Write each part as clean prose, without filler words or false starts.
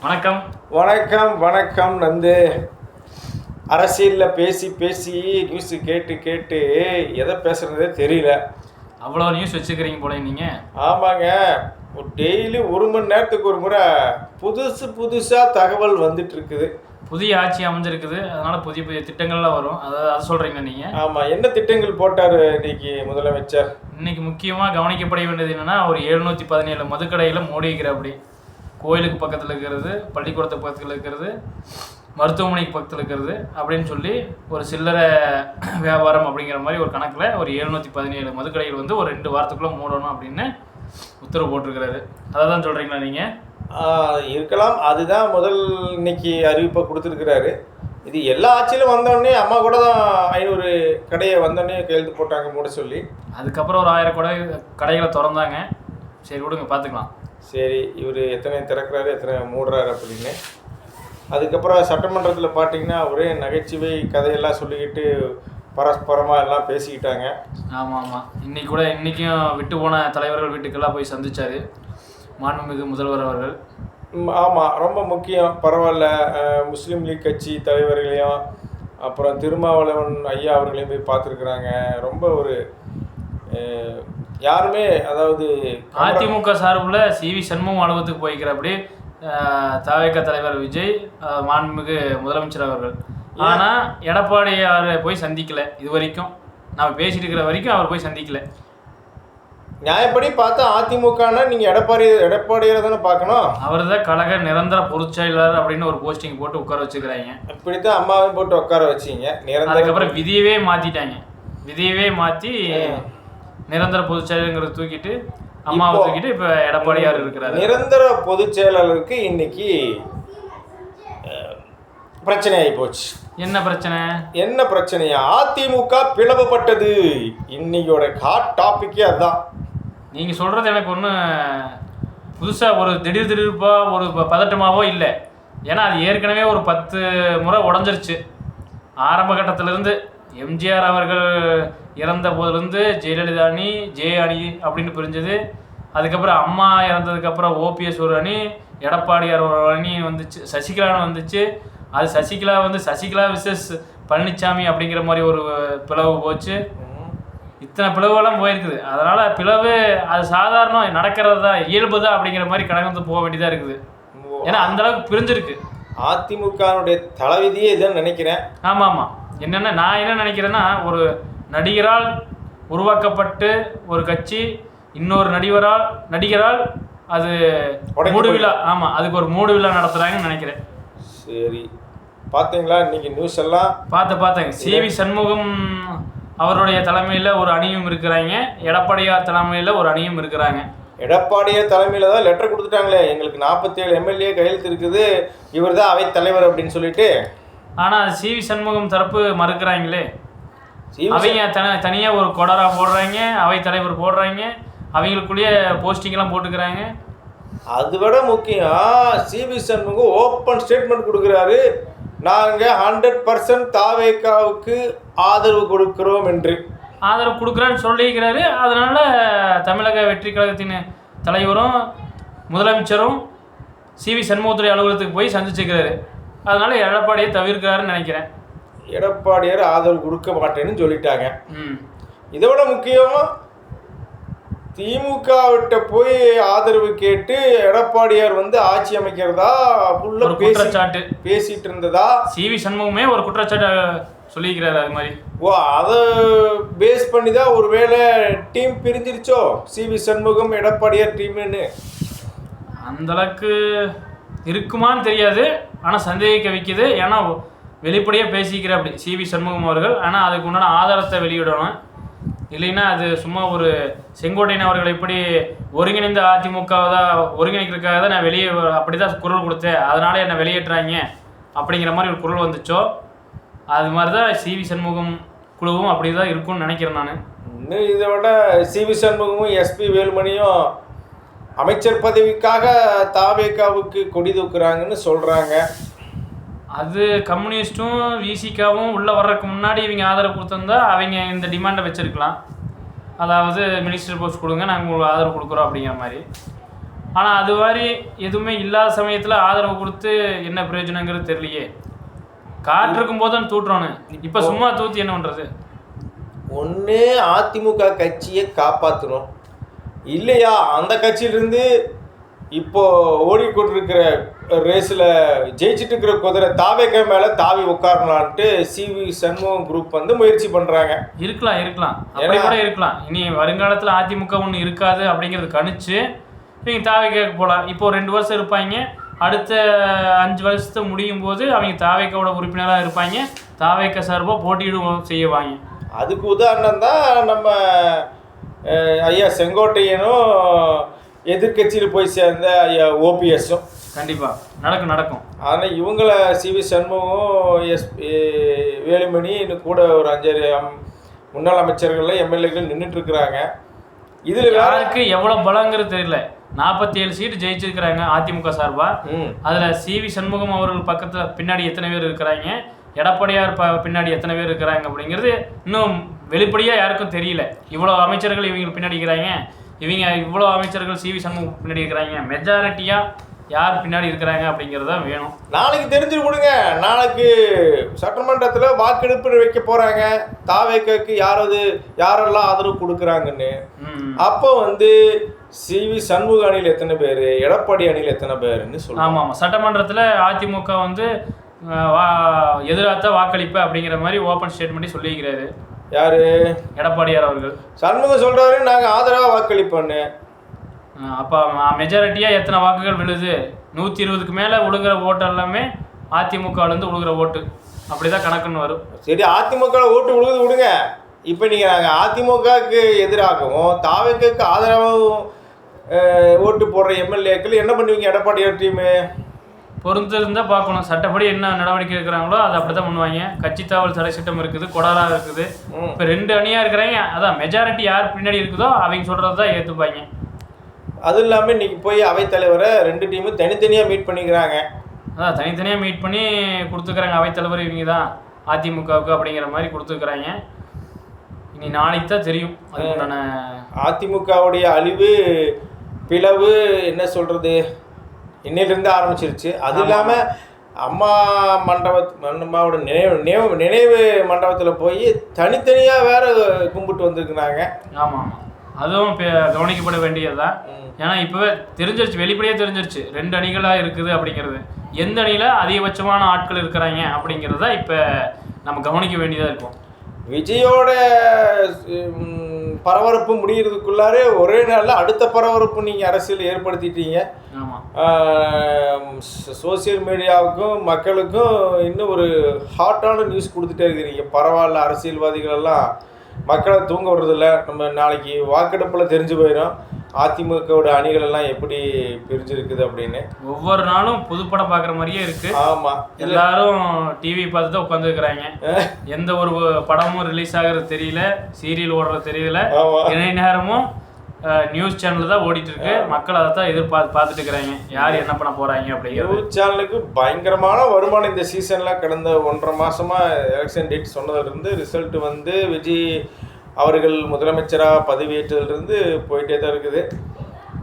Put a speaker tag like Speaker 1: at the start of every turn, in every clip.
Speaker 1: வணக்கம்.
Speaker 2: வணக்கம் வணக்கம். அரசியலில் பேசி பேசி நியூஸு கேட்டு கேட்டு எதை பேசுகிறதே தெரியல.
Speaker 1: அவ்வளோ நியூஸ் வச்சுக்கிறீங்க போல நீங்கள்.
Speaker 2: ஆமாங்க, டெய்லி 1 மணி நேரத்துக்கு ஒரு முறை புதுசாக தகவல் வந்துட்டு இருக்குது.
Speaker 1: புதிய ஆட்சி அமைஞ்சிருக்குது, அதனால் புதிய புதிய திட்டங்கள்லாம் வரும். அதை சொல்கிறீங்க நீங்கள்.
Speaker 2: ஆமாம், என்ன திட்டங்கள் போட்டார் இன்னைக்கு முதலமைச்சர்?
Speaker 1: இன்னைக்கு முக்கியமாக கவனிக்கப்பட வேண்டியது என்னென்னா, ஒரு 717 மதுக்கடையில் மூடி வைக்கிறாப்படி. கோயிலுக்கு பக்கத்தில் இருக்கிறது, பள்ளிக்கூடத்துக்கு பக்கத்தில் இருக்கிறது, மருத்துவமனைக்கு பக்கத்தில் இருக்கிறது அப்படின்னு சொல்லி ஒரு சில்லறை வியாபாரம் அப்படிங்கிற மாதிரி ஒரு கணக்கில் ஒரு 717 மதுக்கடைகள் வந்து ஒரு 2 வாரத்துக்குள்ளே மூடணும் அப்படின்னு உத்தரவு போட்டிருக்கிறாரு. அதை தான் சொல்கிறீங்களா நீங்கள்?
Speaker 2: இருக்கலாம். அதுதான் இன்னைக்கு அறிவிப்பை கொடுத்துருக்கிறாரு. இது எல்லா ஆட்சியிலும் வந்தோடனே அம்மா கூட தான் 500 கடையை வந்தோடனே கையெழுத்து போட்டாங்க மூட சொல்லி.
Speaker 1: அதுக்கப்புறம் ஒரு 1000 கடைகளை திறந்தாங்க. சரி விடுங்க, பார்த்துக்கலாம்.
Speaker 2: சரி, இவர் எத்தனை திறக்கிறாரு எத்தனை மூடுறாரு அப்படின்னு. அதுக்கப்புறம் சட்டமன்றத்தில் பார்த்தீங்கன்னா ஒரே நகைச்சுவை கதையெல்லாம் சொல்லிக்கிட்டு பரஸ்பரமாக எல்லாம் பேசிக்கிட்டாங்க.
Speaker 1: ஆமாம், இன்றைக்கும் விட்டு போன தலைவர்கள் வீட்டுக்கெல்லாம் போய் சந்தித்தார் மாண்புமிகு முதல்வர் அவர்கள்.
Speaker 2: ஆமாம், ரொம்ப முக்கியம். பரவாயில்ல, முஸ்லீம் லீக் கட்சி தலைவர்களையும் அப்புறம் திருமாவளவன் ஐயா அவர்களையும் போய் பார்த்துருக்குறாங்க. ரொம்ப ஒரு யாருமே, அதாவது
Speaker 1: அதிமுக சார்பில் சிவி சண்முகம் அலுவலகத்துக்கு போய்க்கிறப்படி தவிக தலைவர் விஜய், மாண்புமிகு முதலமைச்சர் அவர்கள். ஆனால் எடப்பாடியார் போய் சந்திக்கலை. இது வரைக்கும் நம்ம பேசிட்டு இருக்கிற வரைக்கும் அவர் போய் சந்திக்கலை.
Speaker 2: நியாயப்படி பார்த்தா அதிமுகனா நீங்கள் எடப்பாடியாரை தானே பார்க்கணும்.
Speaker 1: அவர் தான் கழக நிரந்தர பொதுச் செயலாளர் அப்படின்னு ஒரு போஸ்டிங் போட்டு உட்கார வச்சுக்கிறாங்க.
Speaker 2: இப்படித்தான் அம்மாவையும் போட்டு உட்கார வச்சிங்க.
Speaker 1: அதுக்கப்புறம் விதியவே மாற்றிட்டாங்க. விதியவே மாற்றி நிரந்தர பொதுச் செயலாளருங்கிறத தூக்கிட்டு அம்மாவை தூக்கிட்டு இப்போ எடப்பாடியார் இருக்கிறார்.
Speaker 2: நிரந்தர பொதுச் செயலாளருக்கு இன்னைக்கு பிரச்சனை ஆகி போச்சு. என்ன பிரச்சனையா? அதிமுக பிளவுபட்டது. இன்னையோட ஹாட் டாபிக்கே அதுதான்.
Speaker 1: நீங்கள் சொல்கிறது எனக்கு ஒன்றும் புதுசாக ஒரு திடீர்ப்பா ஒரு பதட்டமாகவோ இல்லை. ஏன்னா அது ஏற்கனவே ஒரு 10 முறை உடஞ்சிருச்சு. ஆரம்ப கட்டத்திலேருந்து எம்ஜிஆர் அவர்கள் இறந்த போதுலேருந்து ஜெயலலிதா அணி ஜே அணி அப்படின்னு பிரிஞ்சது. அதுக்கப்புறம் அம்மா இறந்ததுக்கப்புறம் ஓபிஎஸ் ஒரு அணி, எடப்பாடியார் ஒரு அணி வந்துச்சு, சசிகலான்னு வந்துச்சு. அது சசிகலா விசஸ் பழனிசாமி அப்படிங்கிற மாதிரி ஒரு பிளவு போச்சு. இத்தனை பிளவுலாம் போயிருக்குது. அதனால் பிளவு அது சாதாரணம், நடக்கிறது தான், இயல்பு தான் அப்படிங்கிற மாதிரி கடந்து போக வேண்டியதாக இருக்குது. ஏன்னா அந்தளவுக்கு பிரிஞ்சிருக்கு.
Speaker 2: அதிமுகனுடைய தலைவிதியே இதுன்னு நினைக்கிறேன்.
Speaker 1: ஆமாம். நான் என்ன நினைக்கிறேன்னா, ஒரு நடிகரால் உருவாக்கப்பட்டு ஒரு கட்சி இன்னொரு நடிகரால் அது மூடு விழா. ஆமாம், அதுக்கு ஒரு மூடு விழா நடத்துகிறாங்கன்னு நினைக்கிறேன்.
Speaker 2: சரி, பார்த்தீங்களா இன்னைக்கு நியூஸ் எல்லாம்?
Speaker 1: பார்த்தேங்க. சிவி சண்முகம் அவருடைய தலைமையில் ஒரு அணியும் இருக்கிறாங்க, எடப்பாடியார் தலைமையில் ஒரு அணியும் இருக்கிறாங்க.
Speaker 2: எடப்பாடியார் தலைமையில் தான் லெட்டர் கொடுத்துட்டாங்களே, எங்களுக்கு 47 எம்எல்ஏ கையெழுத்து இருக்குது, இவர் தான் அவை தலைவர் அப்படின்னு சொல்லிட்டு.
Speaker 1: ஆனால் சிவி சண்முகம் தரப்பு மறுக்கிறாங்களே. அவங்க தனியாக ஒரு கொடரா போடுறாங்க, அவை தலைவர் போடுறாங்க, அவங்களுக்குள்ளேயே போஸ்டிங்கெல்லாம் போட்டுக்கிறாங்க.
Speaker 2: அது விட முக்கியம், சிவி சண்முகம் ஓப்பன் ஸ்டேட்மெண்ட் கொடுக்குறாரு, நாங்கள் 100% தாவேக்காவுக்கு ஆதரவு கொடுக்கிறோம் என்று.
Speaker 1: ஆதரவு கொடுக்குறான்னு சொல்லியிருக்கிறாரு. அதனால் தமிழக வெற்றி கழகத்தின் தலைவரும் முதலமைச்சரும் சிவி சண்முகத்துறை அலுவலகத்துக்கு போய் சந்திச்சுக்கிறாரு. அதனால் எடப்பாடியை தவிர்க்கிறாருன்னு நினைக்கிறேன்.
Speaker 2: எடப்பாடியார் ஆதரவு கொடுக்க மாட்டேன்னு சொல்லிட்டாங்க. இதை விட முக்கியம், திமுகவிட்ட போய் ஆதரவு கேட்டு எடப்பாடியார் ஆட்சி அமைக்கிறதா உள்ள
Speaker 1: குற்றச்சாட்டு
Speaker 2: பேசிட்டு இருந்ததா
Speaker 1: சிவி சண்முகமே ஒரு குற்றச்சாட்டு சொல்லிக்கிறாரு. அது மாதிரி
Speaker 2: அதை பேஸ் பண்ணி தான் ஒருவேளை டீம் பிரிஞ்சிருச்சோ, சிவி சண்முகம் எடப்பாடியார் டீம்னு.
Speaker 1: அந்தளவுக்கு இருக்குமான்னு தெரியாது, ஆனால் சந்தேகிக்க வைக்குது. ஏன்னா வெளிப்படையாக பேசிக்கிற அப்படி சிவி சண்முகம் அவர்கள். ஆனால் அதுக்கு உண்டான ஆதாரத்தை வெளியிடணும். இல்லைன்னா அது சும்மா ஒரு செங்கோட்டையன் அவர்கள் எப்படி ஒருங்கிணைந்த அதிமுகவை தான் ஒருங்கிணைக்கிறதுக்காக தான் நான் வெளியே அப்படி தான் குரல் கொடுத்தேன், அதனால என்னை வெளியேற்றுறாங்க அப்படிங்கிற மாதிரி ஒரு குரல் வந்துச்சோ, அது மாதிரி தான் சிவி சண்முகம் குழுவும் அப்படி தான் இருக்கும்னு நினைக்கிறேன் நான்.
Speaker 2: இன்னும் இதை விட சிவி சண்முகமும் எஸ்பி வேலுமணியும் அமைச்சர் பதவிக்காக தாவேக்காவுக்கு கொடி தூக்குறாங்கன்னு சொல்கிறாங்க.
Speaker 1: அது கம்யூனிஸ்ட்டும் விசிகாவும் உள்ளே வர்றதுக்கு முன்னாடி இவங்க ஆதரவு கொடுத்துருந்தா அவங்க இந்த டிமாண்டை வச்சுருக்கலாம். அதாவது மினிஸ்டர் போஸ்ட் கொடுங்க, நாங்கள் உங்களுக்கு ஆதரவு கொடுக்குறோம் அப்படிங்கிற மாதிரி. ஆனால் அது மாதிரி எதுவுமே இல்லாத சமயத்தில் ஆதரவு கொடுத்து என்ன பிரயோஜனங்கிறது தெரியலையே. காற்றிருக்கும் போது தான் தூட்டுறோன்னு, இப்போ சும்மா தூத்தி என்ன பண்ணுறது?
Speaker 2: ஒன்று அதிமுக கட்சியை காப்பாற்றணும், இல்லையா அந்த கட்சியிலிருந்து இப்போ ஓடிக்கொண்டிருக்கிற ரேஸில் ஜெயிச்சுட்டு இருக்கிற குதிரை தாவேக்கா மேலே தாவி உட்காரலான்ட்டு சிவி சண்முகம் குரூப் வந்து முயற்சி பண்ணுறாங்க.
Speaker 1: இருக்கலாம் அப்படி கூட இருக்கலாம். இனி வருங்காலத்தில் அதிமுக ஒன்று இருக்காது அப்படிங்கிறது கணிச்சு இவங்க தாவேக்காவுக்கு போகலாம். இப்போ 2 வருஷம் இருப்பாங்க, அடுத்த 5 வருஷத்தை முடியும் போது அவங்க தாவேக்காவோட உறுப்பினராக இருப்பாங்க, தாவேக்கா சார்பாக போட்டியிடும் செய்வாங்க.
Speaker 2: அதுக்கு உதாரணம் தான் நம்ம ஐயா செங்கோட்டையனும் எதிர்கட்சியில் போய் சேர்ந்த ஐயா ஓபிஎஸும்.
Speaker 1: கண்டிப்பாக நடக்கும்.
Speaker 2: ஆனால் இவங்கள சிவி சண்முகம், வேலுமணி, இன்னும் கூட ஒரு 5 முன்னாள் அமைச்சர்கள் எம்எல்ஏக்கள் நின்றுட்டுருக்குறாங்க. இதில்
Speaker 1: யாருக்கு எவ்வளோ பலங்கிறது தெரியல. 47 சீட்டு ஜெயிச்சிருக்கிறாங்க அதிமுக சார்பாக. அதில் சிவி சண்முகம் அவர்கள் பக்கத்தில் பின்னாடி எத்தனை பேர் இருக்கிறாங்க, எடப்பாடியார் பின்னாடி எத்தனை பேர் இருக்கிறாங்க அப்படிங்கிறது இன்னும் வெளிப்படையாக யாருக்கும் தெரியல. இவ்வளோ அமைச்சர்கள் இவங்க பின்னாடி இருக்கிறாங்க, இவங்க இவ்வளோ அமைச்சர்கள் சிவி சண்முகம் பின்னாடி இருக்கிறாங்க, மெஜாரிட்டியாக யார் பின்னாடி இருக்கிறாங்க அப்படிங்கிறத வேணும்.
Speaker 2: நாளைக்கு தெரிஞ்சு கொடுங்க. நாளைக்கு சட்டமன்றத்தில் வாக்கெடுப்பு வைக்க போகிறாங்க, தாவேக்காக்கு யாரெல்லாம் ஆதரவு கொடுக்குறாங்கன்னு. அப்போ வந்து சிவி சண்முக அணியில் எத்தனை பேர், எடப்பாடி அணியில் எத்தனை பேருன்னு சொல்லுவாங்க.
Speaker 1: ஆமாம், சட்டமன்றத்தில் அதிமுக வந்து எதிராக வாக்களிப்பு அப்படிங்கிற மாதிரி ஓப்பன் ஸ்டேட்மெண்ட்டே சொல்லியிருக்கிறாரு.
Speaker 2: யாரு?
Speaker 1: எடப்பாடியார் அவர்கள்.
Speaker 2: சண்முகம் சொல்கிறாரு நாங்கள் ஆதரவாக வாக்களிப்போன்னு.
Speaker 1: அப்போ மெஜாரிட்டியாக எத்தனை வாக்குகள் விழுது, 120க்கு மேலே விழுகிற ஓட்டு எல்லாமே அதிமுகலேருந்து விழுகிற ஓட்டு, அப்படி தான் கணக்குன்னு வரும்.
Speaker 2: சரி, அதிமுக ஓட்டு விழுகுது விடுங்க. இப்போ நீங்கள் நாங்கள் அதிமுகவுக்கு எதிராகவும் தாவேக்காவுக்கு ஆதரவாகவும் ஓட்டு போடுற எம்எல்ஏக்கள் என்ன பண்ணுவீங்க? எடப்பாடியார் டீமு
Speaker 1: பொறுத்து இருந்தால் பார்க்கணும். சட்டப்படி என்ன நடவடிக்கை இருக்கிறாங்களோ அதை அப்படி தான் பண்ணுவாங்க. கட்சி தாவல் தடை சட்டம் இருக்குது, கொடாரா இருக்குது. இப்போ 2 அணியாக இருக்கிறாங்க, அதான் மெஜாரிட்டி யார் பின்னாடி இருக்குதோ அவங்க சொல்கிறது தான் ஏற்றுப்பாங்க.
Speaker 2: அதுவும் இல்லாமல் இன்றைக்கி போய் அவைத்தலைவரை 2 டீமும் தனித்தனியாக மீட் பண்ணிக்கிறாங்க.
Speaker 1: அதான் தனித்தனியாக மீட் பண்ணி கொடுத்துக்கிறாங்க. அவைத்தலைவர் இவங்க தான் அதிமுகவுக்கு அப்படிங்கிற மாதிரி கொடுத்துருக்குறாங்க. இனி நாளைக்கு தான் தெரியும் அதுக்கான
Speaker 2: அதிமுகவுடைய அழிவு, பிளவு, என்ன சொல்கிறது, இன்னிலிருந்து ஆரம்பிச்சிருச்சு. அது இல்லாமல் அம்மா அம்மாவோட நினைவு மண்டபத்தில் போய் தனித்தனியாக வேற கும்பிட்டு வந்துருக்குறாங்க.
Speaker 1: ஆமாம், அதுவும் கவனிக்கப்பட வேண்டியது தான். ஏன்னா இப்போவே தெரிஞ்சிருச்சு, வெளிப்படையாக தெரிஞ்சிருச்சு 2 அணிகளாக இருக்குது அப்படிங்கிறது. எந்த அணியில் அதிகபட்சமான ஆட்கள் இருக்கிறாங்க அப்படிங்கிறத இப்போ நம்ம கவனிக்க வேண்டியதாக இருக்கும்.
Speaker 2: விஜயோட பரபரப்பு முடிகிறதுக்குள்ளாரே ஒரே நாளில் அடுத்த பரபரப்பு நீங்கள் அரசியல் ஏற்படுத்திட்டீங்க. சோசியல் மீடியாவுக்கும் மக்களுக்கும் இன்னும் ஒரு ஹாட்டான நியூஸ் கொடுத்துட்டே இருக்கிறீங்க. பரவாயில்ல, அரசியல்வாதிகளெல்லாம் மக்களை தூங்க விடுறதில்ல. நம்ம நாளைக்கு வாக்கெடுப்பில் தெரிஞ்சு போயிடும் அதிமுகவோட அணிகள் எல்லாம் எப்படி பிரிஞ்சிருக்குது அப்படின்னு.
Speaker 1: ஒவ்வொரு நாளும் புதுப்படம் பார்க்குற மாதிரியே இருக்கு.
Speaker 2: ஆமாம்,
Speaker 1: எல்லாரும் டிவி பார்த்து தான் உட்காந்துருக்குறாங்க. எந்த ஒரு படமும் ரிலீஸ் ஆகிறது தெரியல, சீரியல் ஓடுறது தெரியல, எந்த நேரமும் நியூஸ் சேனல் தான் ஓடிட்டு இருக்கு. மக்கள் அதை தான் பார்த்துட்டு இருக்கிறாங்க, யார் என்ன பண்ண போறாங்க அப்படிங்கிறது.
Speaker 2: நியூஸ் சேனலுக்கு பயங்கரமான வருமானம் இந்த சீசன்ல. கடந்த 1.5 மாசமா எலெக்ஷன் டேட் சொன்னதுலேருந்து ரிசல்ட் வந்து விஜய் அவர்கள் முதலமைச்சராக பதவியேற்றதுலேருந்து போயிட்டே தான் இருக்குது.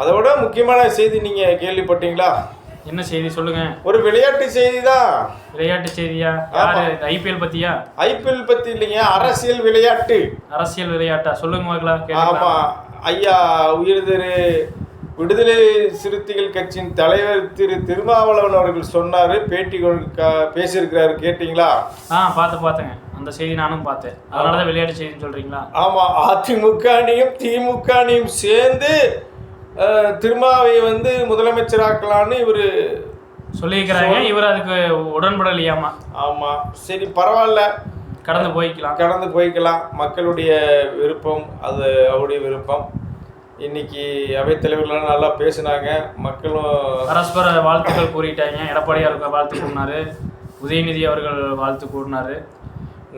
Speaker 2: அதோட முக்கியமான செய்தி நீங்கள் கேள்விப்பட்டீங்களா?
Speaker 1: என்ன செய்தி சொல்லுங்க.
Speaker 2: ஒரு விளையாட்டு செய்தி தான்.
Speaker 1: விளையாட்டு செய்தியா? யாரு? ஐபிஎல் பத்தியா?
Speaker 2: ஐபிஎல் பத்தி இல்லைங்க, அரசியல் விளையாட்டு.
Speaker 1: அரசியல் விளையாட்டா? சொல்லுங்க மகளா.
Speaker 2: ஆமா, ஐயா உயிர் திரு விடுதலை சிறுத்தைகள் கட்சியின் தலைவர் திரு திருமாவளவன் அவர்கள் சொன்னாரு, பேட்டி பேசியிருக்கிறாரு. கேட்டீங்களா?
Speaker 1: பார்த்தேங்க அந்த செய்தி, நானும் பார்த்தேன். அதனாலதான் விளையாட்டு செய்தின்னு சொல்றீங்களா?
Speaker 2: ஆமா, அதிமுக அணியும் திமுக அணியும் சேர்ந்து திருமாவை வந்து முதலமைச்சராக்கலான்னு இவர்
Speaker 1: சொல்லியிருக்கிறாங்க. இவர் அதுக்கு உடன்படலையாமா?
Speaker 2: ஆமா, சரி பரவாயில்ல,
Speaker 1: கடந்து போய்க்கலாம்.
Speaker 2: மக்களுடைய விருப்பம், அது அவருடைய விருப்பம். இன்னைக்கு அவைத்தலைவர்கள்லாம் நல்லா பேசினாங்க, மக்களும்
Speaker 1: பரஸ்பர வாழ்த்துக்கள் கூறிட்டாங்க. எடப்பாடியாருக்கு வாழ்த்து கூறினாரு, உதயநிதி அவர்கள் வாழ்த்து கூறினாரு.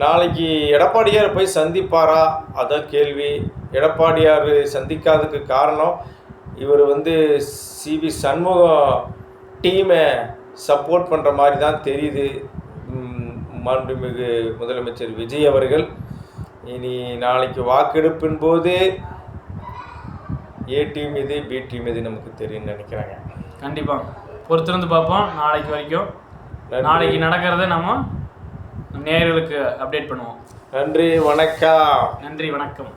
Speaker 2: நாளைக்கு எடப்பாடியார் போய் சந்திப்பாரா? அதான் கேள்வி. எடப்பாடியார் சந்திக்காததுக்கு காரணம் இவர் வந்து சிவி சண்முகம் டீமை சப்போர்ட் பண்ணுற மாதிரி தான் தெரியுது. மாண்புமிகு முதலமைச்சர் விஜய் அவர்கள் இனி நாளைக்கு வாக்கெடுப்பின் போது ஏ டீம் எது பி டீம் எது நமக்கு தெரியும்னு நினைக்கிறாங்க.
Speaker 1: கண்டிப்பாக பொறுத்திருந்து பார்ப்போம். நாளைக்கு வரைக்கும் நாளைக்கு நடக்கிறத நம்ம நேயர்களுக்கு அப்டேட் பண்ணுவோம்.
Speaker 2: நன்றி, வணக்கம்.
Speaker 1: நன்றி, வணக்கம்.